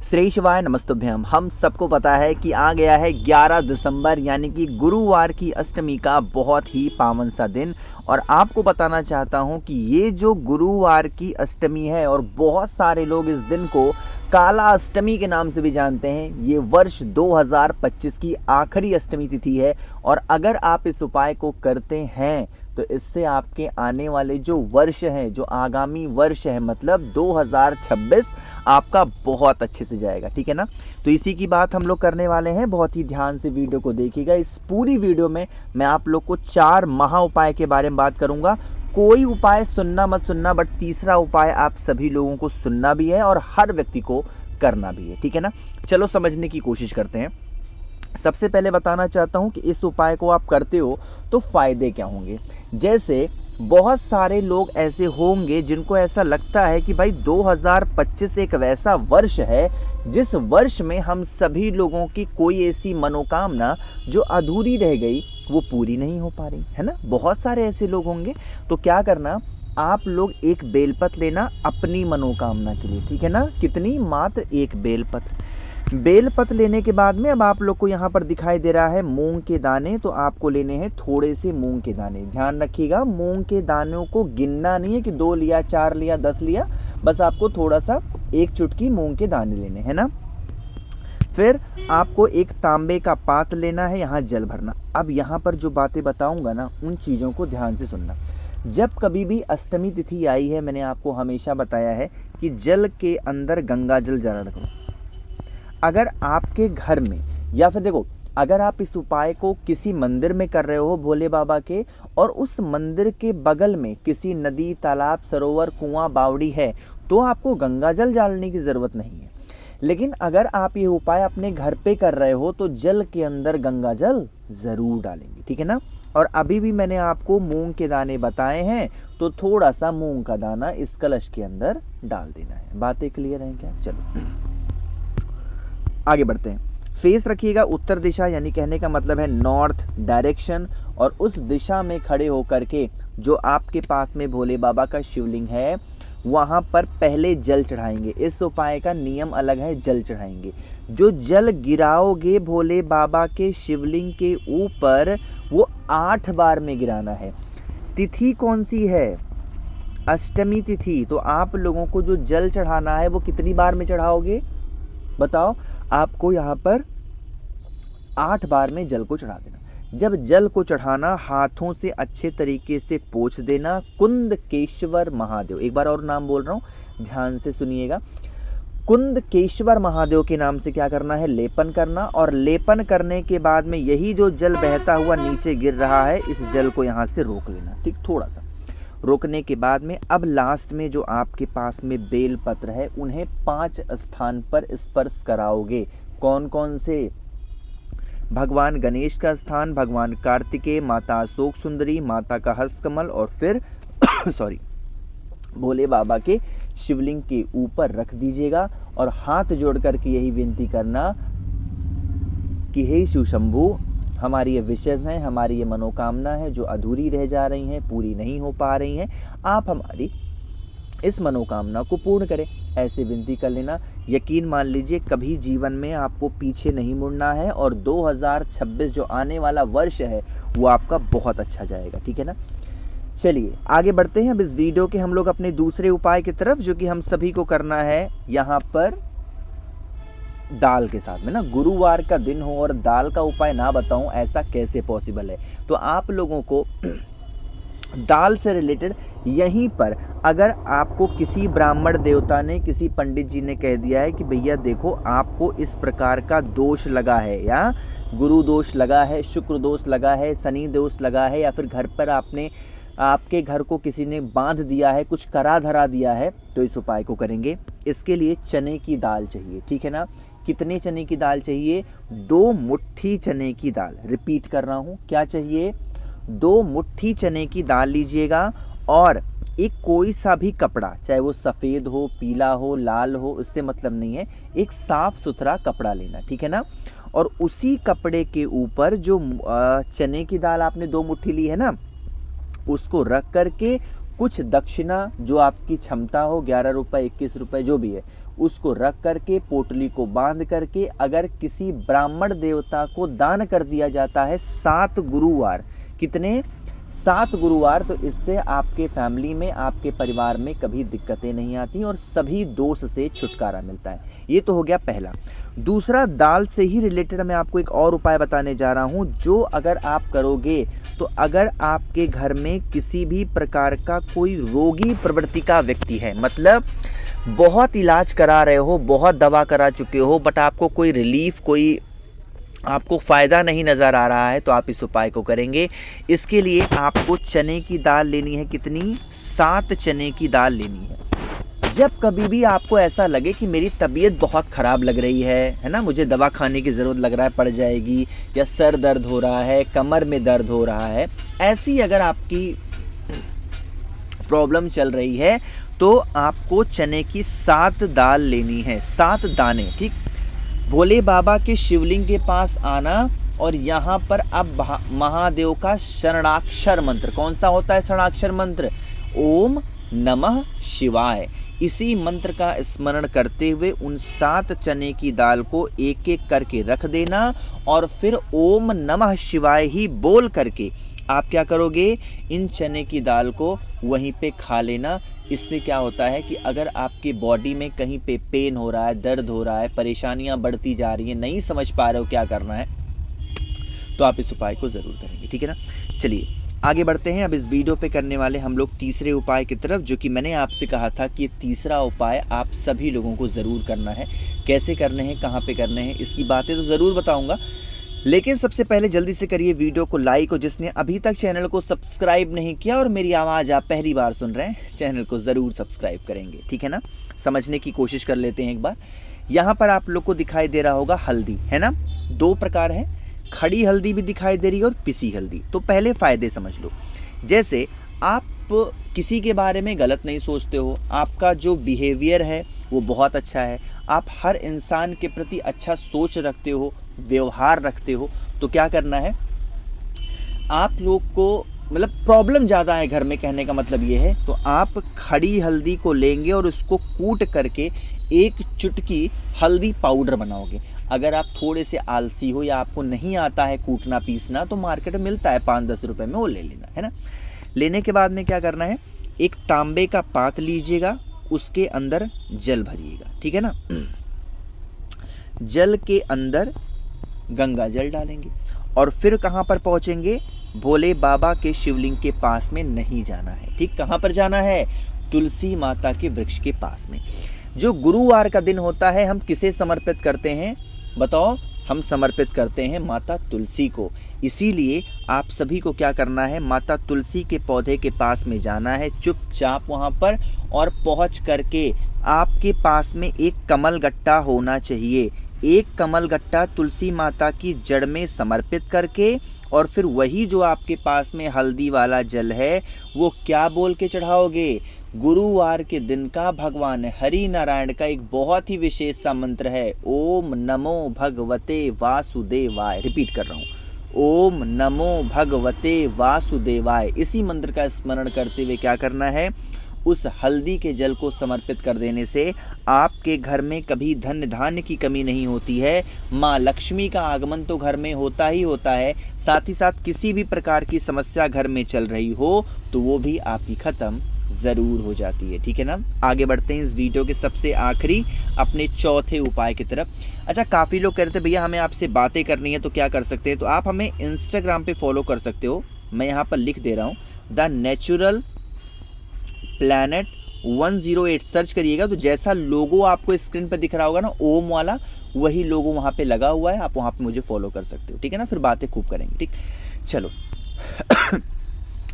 श्री शिवाय नमस्तुभ्यम। हम सबको पता है कि आ गया है 11 दिसंबर यानी कि गुरुवार की अष्टमी का बहुत ही पावन सा दिन। और आपको बताना चाहता हूं कि ये जो गुरुवार की अष्टमी है और बहुत सारे लोग इस दिन को काला अष्टमी के नाम से भी जानते हैं, ये वर्ष 2025 की आखिरी अष्टमी तिथि है। और अगर आप इस उपाय को करते हैं तो इससे आपके आने वाले जो वर्ष हैं, जो आगामी वर्ष है मतलब 2026, आपका बहुत अच्छे से जाएगा। ठीक है ना। तो इसी की बात हम लोग करने वाले हैं। बहुत ही ध्यान से वीडियो को देखिएगा। इस पूरी वीडियो में मैं आप लोग को 4 महा उपाय के बारे में बात करूंगा। कोई उपाय सुनना मत सुनना, बट तीसरा उपाय आप सभी लोगों को सुनना भी है और हर व्यक्ति को करना भी है। ठीक है ना। चलो समझने की कोशिश करते हैं। सबसे पहले बताना चाहता हूं कि इस उपाय को आप करते हो तो फायदे क्या होंगे। जैसे बहुत सारे लोग ऐसे होंगे जिनको ऐसा लगता है कि भाई 2025 एक वैसा वर्ष है जिस वर्ष में हम सभी लोगों की कोई ऐसी मनोकामना जो अधूरी रह गई वो पूरी नहीं हो पा रही है ना। बहुत सारे ऐसे लोग होंगे। तो क्या करना, आप लोग एक बेलपत्र लेना अपनी मनोकामना के लिए। ठीक है ना। कितनी? मात्र एक बेलपत्र। बेलपत्र लेने के बाद में अब आप लोग को यहाँ पर दिखाई दे रहा है मूंग के दाने। तो आपको लेने हैं थोड़े से मूंग के दाने। ध्यान रखिएगा, मूंग के दानों को गिनना नहीं है कि 2 लिया, 4 लिया, 10 लिया। बस आपको थोड़ा सा एक चुटकी मूंग के दाने लेने हैं ना। फिर आपको एक तांबे का पात्र लेना है, यहाँ जल भरना। अब यहाँ पर जो बातें बताऊंगा ना, उन चीज़ों को ध्यान से सुनना। जब कभी भी अष्टमी तिथि आई है, मैंने आपको हमेशा बताया है कि जल के अंदर गंगा जल जरूर करो। अगर आपके घर में, या फिर देखो, अगर आप इस उपाय को किसी मंदिर में कर रहे हो भोले बाबा के, और उस मंदिर के बगल में किसी नदी, तालाब, सरोवर, कुआं, बावड़ी है, तो आपको गंगा जल डालने की ज़रूरत नहीं है। लेकिन अगर आप ये उपाय अपने घर पे कर रहे हो तो जल के अंदर गंगा जल ज़रूर डालेंगे। ठीक है ना। और अभी भी मैंने आपको मूंग के दाने बताए हैं, तो थोड़ा सा मूंग का दाना इस कलश के अंदर डाल देना है। बातें क्लियर हैं क्या? चलो आगे बढ़ते हैं। फेस रखिएगा उत्तर दिशा, यानी कहने का मतलब है नॉर्थ डायरेक्शन। और उस दिशा में खड़े होकर के जो आपके पास में भोले बाबा का शिवलिंग है वहाँ पर पहले जल चढ़ाएंगे। इस उपाय का नियम अलग है, जल चढ़ाएंगे। जो जल गिराओगे भोले बाबा के शिवलिंग के ऊपर, वो 8 बार में गिराना है। तिथि कौन सी है? अष्टमी तिथि। तो आप लोगों को जो जल चढ़ाना है वो कितनी बार में चढ़ाओगे बताओ? आपको यहाँ पर 8 बार में जल को चढ़ा देना। जब जल को चढ़ाना, हाथों से अच्छे तरीके से पोंछ देना। कुंदकेश्वर महादेव, एक बार और नाम बोल रहा हूँ, ध्यान से सुनिएगा। कुंदकेश्वर महादेव के नाम से क्या करना है? लेपन करना। और लेपन करने के बाद में यही जो जल बहता हुआ नीचे गिर रहा है, इस जल को यहाँ से रोक लेना। ठीक, थोड़ा सा रोकने के बाद में अब लास्ट में जो आपके पास में बेल पत्र है, उन्हें 5 स्थान पर स्पर्श कराओगे। कौन कौन से? भगवान गणेश का स्थान, भगवान कार्तिकेय, माता अशोक सुंदरी, माता का हस्तकमल, और फिर भोले बाबा के शिवलिंग के ऊपर रख दीजिएगा। और हाथ जोड़ करके यही विनती करना कि हे शिव शंभू, हमारी ये विशेष हैं, हमारी ये मनोकामना है जो अधूरी रह जा रही हैं, पूरी नहीं हो पा रही हैं, आप हमारी इस मनोकामना को पूर्ण करें। ऐसे विनती कर लेना। यकीन मान लीजिए, कभी जीवन में आपको पीछे नहीं मुड़ना है। और 2026 जो आने वाला वर्ष है वो आपका बहुत अच्छा जाएगा। ठीक है ना। चलिए आगे बढ़ते हैं। अब इस वीडियो के हम लोग अपने दूसरे उपाय की तरफ, जो कि हम सभी को करना है यहाँ पर दाल के साथ में ना। गुरुवार का दिन हो और दाल का उपाय ना बताऊं, ऐसा कैसे पॉसिबल है? तो आप लोगों को दाल से रिलेटेड यहीं पर, अगर आपको किसी ब्राह्मण देवता ने, किसी पंडित जी ने कह दिया है कि भैया देखो आपको इस प्रकार का दोष लगा है, या गुरु दोष लगा है, शुक्र दोष लगा है, शनि दोष लगा है, या फिर घर पर आपके घर को किसी ने बांध दिया है, कुछ करा धरा दिया है, तो इस उपाय को करेंगे। इसके लिए चने की दाल चाहिए। ठीक है ना। कितने चने की दाल चाहिए? 2 मुट्ठी चने की दाल। रिपीट कर रहा हूँ, क्या चाहिए? 2 मुट्ठी चने की दाल लीजिएगा। और एक कोई सा भी कपड़ा, चाहे वो सफ़ेद हो, पीला हो, लाल हो, उससे मतलब नहीं है, एक साफ सुथरा कपड़ा लेना। ठीक है ना। और उसी कपड़े के ऊपर जो चने की दाल आपने 2 मुट्ठी ली है ना, उसको रख करके कुछ दक्षिणा जो आपकी क्षमता हो, 11 रुपये, 21 रुपये, जो भी है, उसको रख करके पोटली को बांध करके अगर किसी ब्राह्मण देवता को दान कर दिया जाता है 7 गुरुवार, कितने 7 गुरुवार, तो इससे आपके फैमिली में, आपके परिवार में कभी दिक्कतें नहीं आती और सभी दोष से छुटकारा मिलता है। ये तो हो गया पहला। दूसरा, दाल से ही रिलेटेड मैं आपको एक और उपाय बताने जा रहा हूँ, जो अगर आप करोगे तो अगर आपके घर में किसी भी प्रकार का कोई रोगी प्रवृत्ति का व्यक्ति है, मतलब बहुत इलाज करा रहे हो, बहुत दवा करा चुके हो, बट आपको कोई रिलीफ, कोई आपको फ़ायदा नहीं नज़र आ रहा है, तो आप इस उपाय को करेंगे। इसके लिए आपको चने की दाल लेनी है, कितनी 7 चने की दाल लेनी है। जब कभी भी आपको ऐसा लगे कि मेरी तबीयत बहुत ख़राब लग रही है ना, मुझे दवा खाने की ज़रूरत लग रहा है, पड़ जाएगी, या सर दर्द हो रहा है, कमर में दर्द हो रहा है, ऐसी अगर आपकी प्रॉब्लम चल रही है तो आपको चने की 7 दाल लेनी है, 7 दाने, ठीक। भोले बाबा के शिवलिंग के पास आना और यहाँ पर अब महादेव का शरणाक्षर मंत्र, कौन सा होता है शरणाक्षर मंत्र? ओम नमः शिवाय। इसी मंत्र का स्मरण करते हुए उन 7 चने की दाल को एक एक करके रख देना और फिर ओम नमः शिवाय ही बोल करके आप क्या करोगे, इन चने की दाल को वहीं पे खा लेना। इससे क्या होता है कि अगर आपकी बॉडी में कहीं पे पेन हो रहा है, दर्द हो रहा है, परेशानियां बढ़ती जा रही हैं, नहीं समझ पा रहे हो क्या करना है, तो आप इस उपाय को ज़रूर करेंगे, ठीक है ना। चलिए आगे बढ़ते हैं। अब इस वीडियो पे करने वाले हम लोग तीसरे उपाय की तरफ, जो कि मैंने आपसे कहा था कि तीसरा उपाय आप सभी लोगों को ज़रूर करना है। कैसे करने हैं, कहाँ पे करने हैं, इसकी बातें तो ज़रूर बताऊँगा, लेकिन सबसे पहले जल्दी से करिए वीडियो को लाइक, और जिसने अभी तक चैनल को सब्सक्राइब नहीं किया और मेरी आवाज़ आप पहली बार सुन रहे हैं, चैनल को ज़रूर सब्सक्राइब करेंगे, ठीक है ना। समझने की कोशिश कर लेते हैं एक बार। यहाँ पर आप लोग को दिखाई दे रहा होगा हल्दी, है ना। 2 प्रकार है, खड़ी हल्दी भी दिखाई दे रही है और पिसी हल्दी। तो पहले फ़ायदे समझ लो। जैसे आप किसी के बारे में गलत नहीं सोचते हो, आपका जो बिहेवियर है वो बहुत अच्छा है, आप हर इंसान के प्रति अच्छा सोच रखते हो, व्यवहार रखते हो, तो क्या करना है, आप लोग को मतलब प्रॉब्लम ज़्यादा है घर में, कहने का मतलब ये है, तो आप खड़ी हल्दी को लेंगे और उसको कूट करके 1 चुटकी हल्दी पाउडर बनाओगे। अगर आप थोड़े से आलसी हो या आपको नहीं आता है कूटना पीसना, तो मार्केट में मिलता है 5-10 रुपए में, वो ले लेना, है ना। लेने के बाद में क्या करना है, एक तांबे का पात्र लीजिएगा, उसके अंदर जल भरिएगा, ठीक है ना। जल के अंदर गंगा जल डालेंगे और फिर कहाँ पर पहुँचेंगे, भोले बाबा के शिवलिंग के पास में नहीं जाना है, ठीक। कहाँ पर जाना है, तुलसी माता के वृक्ष के पास में। जो गुरुवार का दिन होता है, हम किसे समर्पित करते हैं बताओ, हम समर्पित करते हैं माता तुलसी को। इसीलिए आप सभी को क्या करना है, माता तुलसी के पौधे के पास में जाना है चुपचाप वहाँ पर, और पहुँच करके आपके पास में एक कमल गट्टा होना चाहिए। एक कमल गट्टा तुलसी माता की जड़ में समर्पित करके, और फिर वही जो आपके पास में हल्दी वाला जल है वो क्या बोल के चढ़ाओगे, गुरुवार के दिन का भगवान हरि नारायण का एक बहुत ही विशेष सा मंत्र है, ओम नमो भगवते वासुदेवाय। रिपीट कर रहा हूँ, ओम नमो भगवते वासुदेवाय। इसी मंत्र का स्मरण करते हुए क्या करना है, उस हल्दी के जल को समर्पित कर देने से आपके घर में कभी धन धान्य की कमी नहीं होती है। माँ लक्ष्मी का आगमन तो घर में होता ही होता है, साथ ही साथ किसी भी प्रकार की समस्या घर में चल रही हो तो वो भी आपकी ख़त्म ज़रूर हो जाती है, ठीक है ना। आगे बढ़ते हैं इस वीडियो के सबसे आखिरी अपने चौथे उपाय की तरफ। अच्छा, काफ़ी लोग कह रहे थे भैया हमें आपसे बातें करनी है, तो क्या कर सकते हैं, तो आप हमें इंस्टाग्राम पे फॉलो कर सकते हो। मैं यहाँ पर लिख दे रहा हूँ, द नेचुरल प्लैनेट 108 सर्च करिएगा, तो जैसा लोगो आपको स्क्रीन पर दिख रहा होगा ना, ओम वाला, वही लोगो वहाँ पे लगा हुआ है, आप वहाँ पे मुझे फॉलो कर सकते हो, ठीक है ना। फिर बातें खूब करेंगे, ठीक। चलो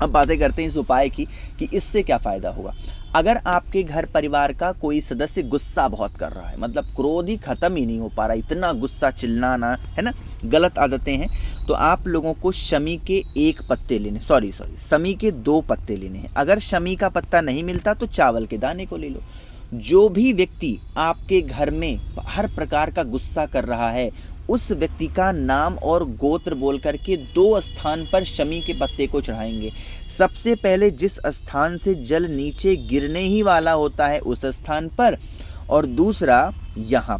अब बातें करते हैं इस उपाय की कि इससे क्या फ़ायदा होगा। अगर आपके घर परिवार का कोई सदस्य गुस्सा बहुत कर रहा है, मतलब क्रोध ही ख़त्म ही नहीं हो पा रहा, इतना गुस्सा, चिल्लाना, है ना, गलत आदतें हैं, तो आप लोगों को शमी के 1 पत्ते लेने, शमी के 2 पत्ते लेने हैं। अगर शमी का पत्ता नहीं मिलता तो चावल के दाने को ले लो। जो भी व्यक्ति आपके घर में हर प्रकार का गुस्सा कर रहा है, उस व्यक्ति का नाम और गोत्र बोल करके 2 स्थान पर शमी के पत्ते को चढ़ाएंगे। सबसे पहले जिस स्थान से जल नीचे गिरने ही वाला होता है उस स्थान पर, और दूसरा यहाँ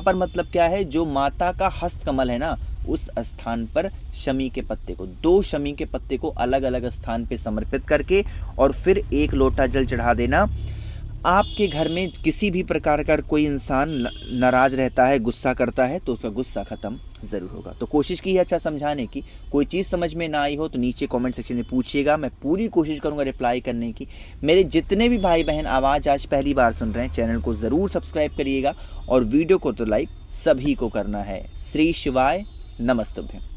पर मतलब क्या है, जो माता का हस्तकमल है ना, उस स्थान पर शमी के पत्ते को, 2 शमी के पत्ते को अलग अलग स्थान पे समर्पित करके और फिर 1 लोटा जल चढ़ा देना। आपके घर में किसी भी प्रकार का कोई इंसान नाराज रहता है, गुस्सा करता है, तो उसका गुस्सा खत्म ज़रूर होगा। तो कोशिश की है अच्छा समझाने की। कोई चीज़ समझ में ना आई हो तो नीचे कमेंट सेक्शन में पूछिएगा, मैं पूरी कोशिश करूंगा रिप्लाई करने की। मेरे जितने भी भाई बहन आवाज़ आज पहली बार सुन रहे हैं, चैनल को ज़रूर सब्सक्राइब करिएगा और वीडियो को तो लाइक सभी को करना है। श्री शिवाय नमस्तुभ्यं।